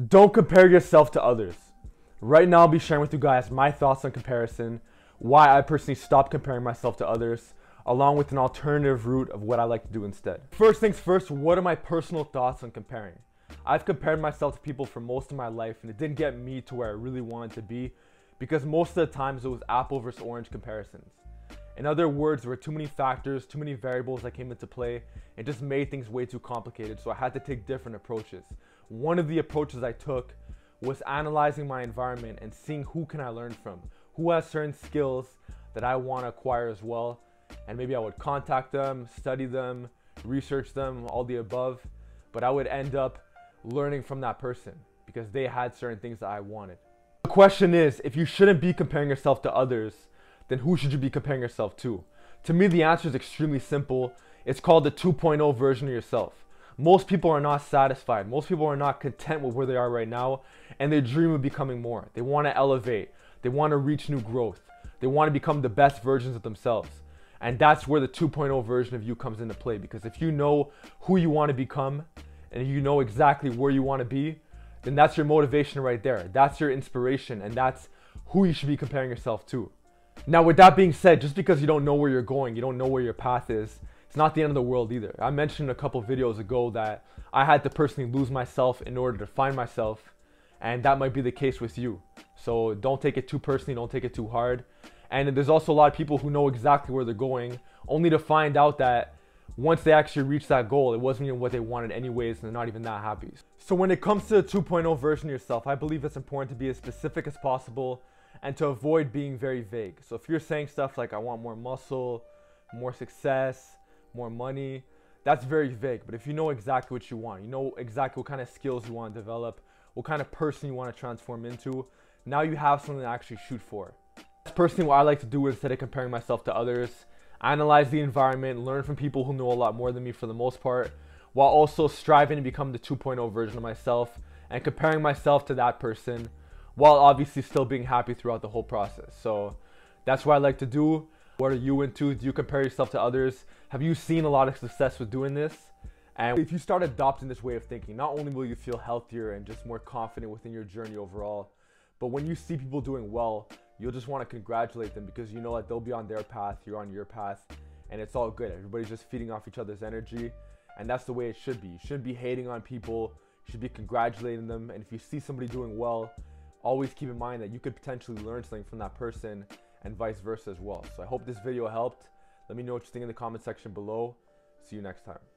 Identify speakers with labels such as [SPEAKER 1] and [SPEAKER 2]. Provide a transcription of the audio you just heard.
[SPEAKER 1] Don't compare yourself to others. Right now I'll be sharing with you guys my thoughts on comparison, why I personally stopped comparing myself to others, along with an alternative route of what I like to do instead. First things first, what are my personal thoughts on comparing? I've compared myself to people for most of my life, and it didn't get me to where I really wanted to be because most of the times it was apple versus orange comparisons. In other words, there were too many factors, too many variables that came into play. It just made things way too complicated, so I had to take different approaches. One of the approaches I took was analyzing my environment and seeing who can I learn from, who has certain skills that I want to acquire as well, and maybe I would contact them, study them, research them, all the above, but I would end up learning from that person because they had certain things that I wanted. The question is, if you shouldn't be comparing yourself to others, then who should you be comparing yourself to? To me, the answer is extremely simple. It's called the 2.0 version of yourself. Most people are not satisfied. Most people are not content with where they are right now, and they dream of becoming more. They want to elevate. They want to reach new growth. They want to become the best versions of themselves. And that's where the 2.0 version of you comes into play, because if you know who you want to become and you know exactly where you want to be, then that's your motivation right there. That's your inspiration, and that's who you should be comparing yourself to. Now, with that being said, just because you don't know where you're going, you don't know where your path is, it's not the end of the world either. I mentioned a couple videos ago that I had to personally lose myself in order to find myself, and that might be the case with you. So don't take it too personally, don't take it too hard. And there's also a lot of people who know exactly where they're going, only to find out that once they actually reach that goal, it wasn't even what they wanted anyways, and they're not even that happy. So when it comes to the 2.0 version of yourself, I believe it's important to be as specific as possible and to avoid being very vague. So if you're saying stuff like, I want more muscle, more success, more money, that's very vague. But if you know exactly what you want, you know exactly what kind of skills you want to develop, what kind of person you want to transform into, now you have something to actually shoot for. That's personally what I like to do instead of comparing myself to others. Analyze the environment, learn from people who know a lot more than me for the most part, while also striving to become the 2.0 version of myself and comparing myself to that person, while obviously still being happy throughout the whole process. So that's what I like to do. What are you into? Do you compare yourself to others? Have you seen a lot of success with doing this? And if you start adopting this way of thinking, not only will you feel healthier and just more confident within your journey overall, but when you see people doing well, you'll just want to congratulate them because you know that they'll be on their path, you're on your path, and it's all good. Everybody's just feeding off each other's energy, and that's the way it should be. You shouldn't be hating on people, you should be congratulating them, and if you see somebody doing well, always keep in mind that you could potentially learn something from that person and vice versa as well. So I hope this video helped. Let me know what you think in the comment section below. See you next time.